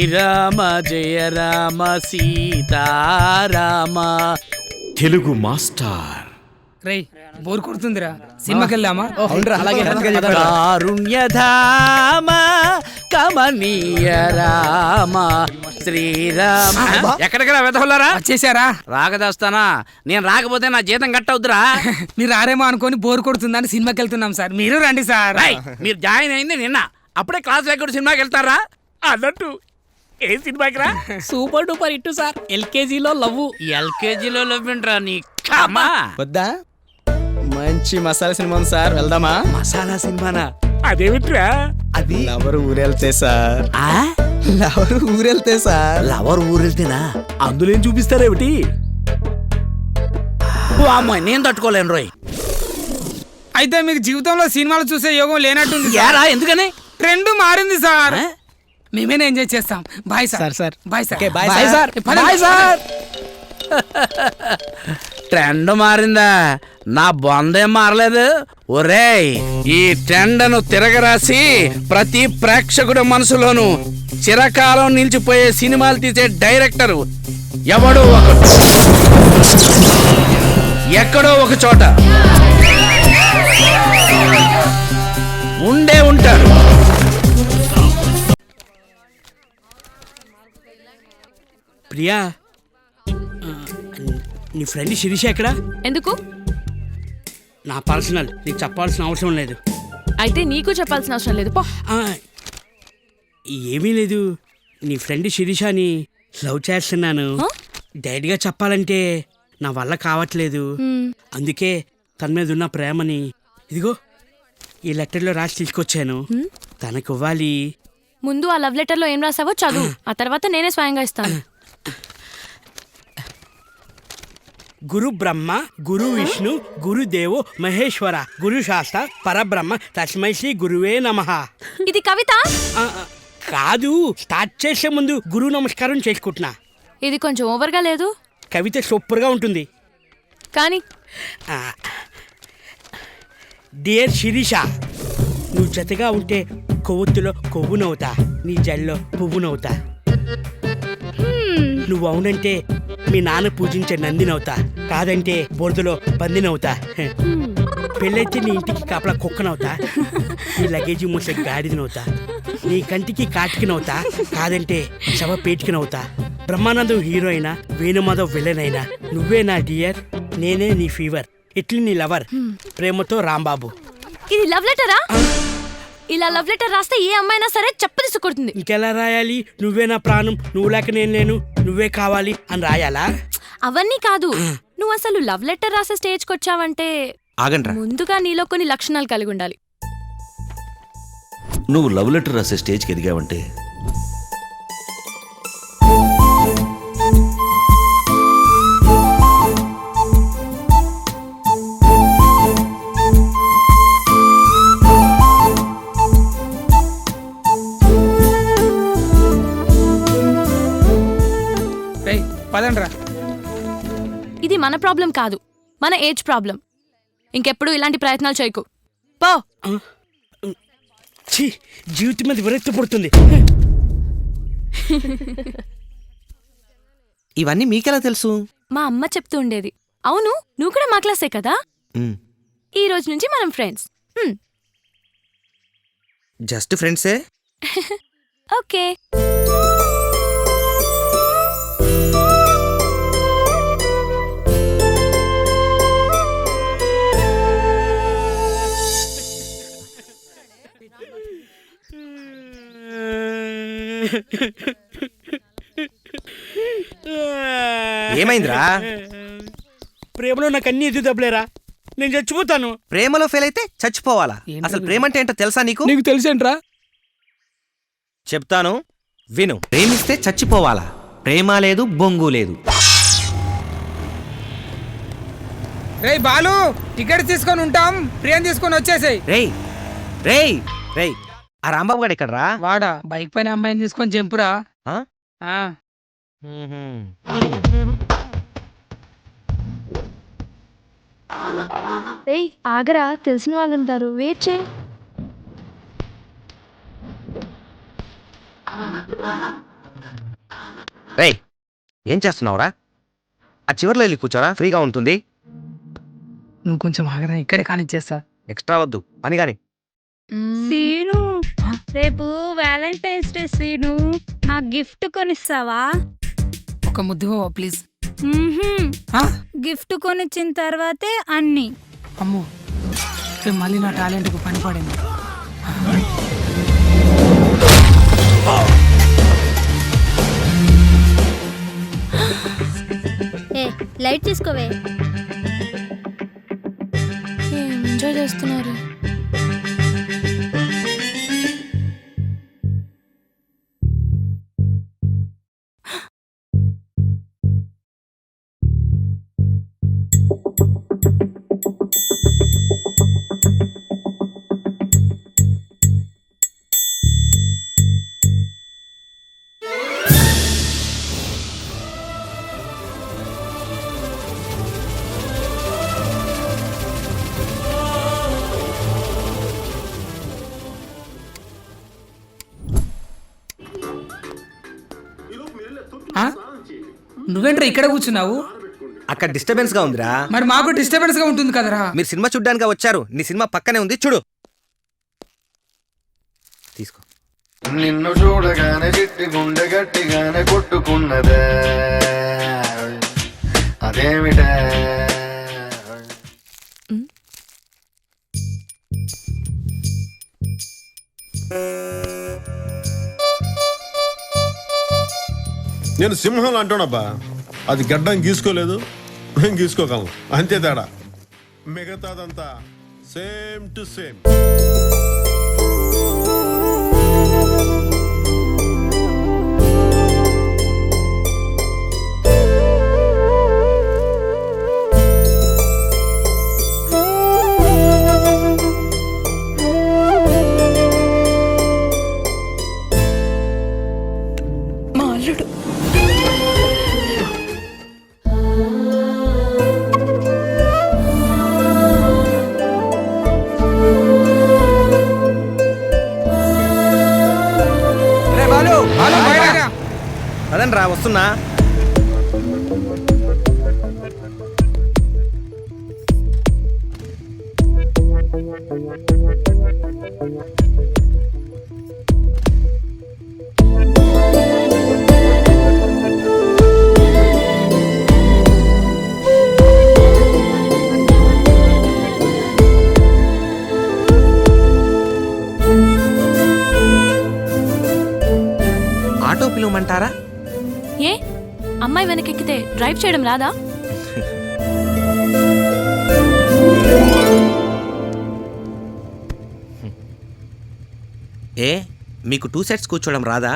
రామ జయ Rama Sitarama. Telugu master. రే bore కొడుతుందిరా, సినిమాకి వెళ్దామా? కారుణ్యధామ కమనీయ రామ శ్రీరామ. ఎక్కడికి రా వెతహుల్లారా? వచ్చేసారా? రాకదాస్తానా? నేను రాకపోతే నా జీతం కట్టవుద్దురా. మీరు రారేమో అనుకొని బోర్ కొడుతుందని సినిమాకి వెళ్తున్నాం సార్, మీరు రండి సార్. మీరు జాయిన్ అయింది నిన్న, అప్పుడే క్లాస్ లేకుండా సినిమాకి వెళ్తారా? అన్నట్టు ఏ సినిమాకి రా? Super duper hit sir. ఎల్కేజీలో లవ్. ఎల్కేజీలో లవ్ ఏంట్రా నీ వద్దా? మంచి మసాలా సినిమా ఉంది సార్, వెళ్దామా? మసాలా సినిమానా? అదేమిట్రా? అది లవర్ ఊరెళ్తే సార్. లవర్ ఊరెళ్తే సార్. లవర్ ఊరెళ్తేనా? అందులో ఏం చూపిస్తారేమిటి? అమ్మాయి నేను తట్టుకోలేను రోయ్. అయితే మీకు జీవితంలో సినిమాలు చూసే యోగం లేనట్టుంది. ఎందుకని? ట్రెండ్ మారింది సార్, మేమేనా ఎంజాయ్ చేస్తాం. Bye sir. Sir bye sir. Bye sir. Bye sir. Trend మారిందా? నా బొందేం మారలేదు. ఒరేయ్, ఈ ట్రెండ్ను తిరగరాసి ప్రతి ప్రేక్షకుడి మనసులోనూ చిరకాలం నిలిచిపోయే సినిమాలు తీసే డైరెక్టరు ఎవడో ఒకడు ఎక్కడో ఒక చోట ఉండే ఉంటాడు. ప్రియా, నీ ఫ్రెండ్ శిరీష ఎక్కడా? ఎందుకు? నా పర్సనల్, నీకు చెప్పాల్సిన అవసరం లేదు. అయితే నీకు చెప్పాల్సిన అవసరం లేదు, పో. ఏమీ లేదు, నీ ఫ్రెండ్ శిరీషని లవ్ చేస్తున్నాను. డైరెక్ట్గా చెప్పాలంటే నా వల్ల కావట్లేదు. అందుకే తన మీద ఉన్న ప్రేమని ఇదిగో ఈ లెటర్లో రాసి తీసుకొచ్చాను. తనకు ఇవ్వాలి. ముందు ఆ లవ్ లెటర్ లో ఏం రాసావో చదువు, ఆ తర్వాత నేనే స్వయంగా ఇస్తాను. గురు బ్రహ్మ గురు విష్ణు గురుదేవో మహేశ్వర గురు శాస్త్ర పరబ్రహ్మ తస్మై శ్రీ గురువే నమః. ఇది కవిత కాదు, స్టార్ట్ చేసే ముందు గురు నమస్కారం చేసుకుంటున్నా. ఇది కొంచెం ఓవర్గా లేదు? కవిత సూపర్గా ఉంటుంది కానీ. డియర్ శిరీష, నువ్వు జతగా ఉంటే కొవ్వొత్తులో కొవ్వునవుతా, నీ జల్లో పువ్వునవుతా. నువ్వు అవునంటే మీ నాన్న పూజించే నందినవుతా, కాదంటే బొరదలో పందినవుతా. పెళ్ళైతే నీ ఇంటికి కాపలా కుక్కనవుతా, నీ లగేజీ మూసే గాడిదనవుతా. నీ కంటికి కాటికినవుతా, కాదంటే శవ పేటికినవుతా. బ్రహ్మానందం హీరో అయినా, వేణుమాధవ్ విలన్ అయినా నువ్వే నా డియర్, నేనే నీ ఫీవర్. ఇట్లీ నీ లవర్, ప్రేమతో రాంబాబు. ఇది లవ్ లెటరా? ఇలా లవ్ లెటర్ రాస్తే ఏ అమ్మాయినా సరే చెప్ప తీసుకొడుతుంది. ఇంకెలా రాయాలి? నువ్వే నా ప్రాణం, నువ్వు లేక నేను లేను, నువ్వే కావాలి అని రాయాలా? అవన్నీ కాదు, నువ్వు అసలు లవ్ లెటర్ రాసే స్టేజ్కి వచ్చావంటే ముందుగా నీలో కొన్ని లక్షణాలు కలిగి ఉండాలి. నువ్వు లవ్ లెటర్ రాసే స్టేజ్కి ఎదిగావంటే పదండ్రా. ఇది మన ప్రాబ్లం కాదు, మన ఏజ్ ప్రాబ్లం. ఇంకెప్పుడు ఇలాంటి ప్రయత్నాలు చేయకు, పో. జీవితం మీద విరక్తి పడుతుంది. ఇవన్నీ మీకెలా తెలుసు? మా అమ్మ చెప్తూ ఉండేది. అవును, నువ్వు కూడా మా క్లాసే కదా? ఈ రోజు నుంచి మనం ఫ్రెండ్స్. జస్ట్ ఫ్రెండ్సే. ఓకే. ఏమైందిరా? ప్రేమలో నాకు అన్ని ఎదురు దెబ్బలేరా, నేను చచ్చిపోతాను. ప్రేమలో ఫెయిల్ అయితే చచ్చిపోవాలా? అసలు ప్రేమ అంటే ఏంటో తెలుసా నీకు? నీకు తెలుసేంట్రా? చెప్తాను విను. ప్రేమిస్తే చచ్చిపోవాలా? ప్రేమ లేదు, బొంగు లేదు. రేయ్ బాలు, టికెట్ తీసుకొని ఉంటాం, ప్రియం తీసుకొని వచ్చేసాయి. రేయ్ రేయ్ రేయ్, ఆ రాంబాబు గారు ఎక్కడరా? వాడా బైక్ పైన అమ్మాయిని తీసుకొని జంపురా. ఆగరా, తెలిసిన వాళ్ళు ఉంటారు, వెయిట్ చేయి. రేయ్ ఏం చేస్తున్నావురా? ఆ చివర్లో వెళ్ళి కూర్చోరా, ఫ్రీగా ఉంటుంది. నువ్వు కొంచెం ఆగరా, ఇక్కడే కానిచ్చేస్తా. ఎక్స్ట్రా వద్దు, పని కానీ. సీను, రేపు వ్యాలంటైన్స్ డే సీను, నా గిఫ్ట్ కొనిస్తావా? ఒక ముద్దు ప్లీజ్. గిఫ్ట్ కొనిచ్చిన తర్వాతే అన్ని. అమ్మో, రేపు మళ్ళీ నా టాలెంట్కు పని పడింది. ఏ లైట్ తీసుకోవే. ఎంజాయ్ చేస్తున్నారు. నువ్వేంట్రా ఇక్కడ కూర్చున్నావు? అక్కడ డిస్టర్బెన్స్ గా ఉందిరా. మరి మాకు డిస్టర్బెన్స్ గా ఉంటుంది కదరా. మీరు సినిమా చూడ్డానికి వచ్చారు, నీ సినిమా పక్కనే ఉంది, చూడు. తీసుకో. నిన్ను చూడగానే చిట్టి గుండె గట్టిగానే కొట్టుకున్నదే, అదేమిటే? నేను సింహం అంటానబ్బా, అది గడ్డం గీసుకోలేదు, మేము గీసుకోగలం, అంతే తేడా. మిగతాదంతా సేమ్ టు సేమ్. అదనరా వస్తున్నా. ఆటో పిలవమంటారా? ఏ అమ్మాయి వెనకెక్కితే డ్రైవ్ చేయడం రాదా? ఏ మీకు 2 సెట్స్ కూర్చోవడం రాదా?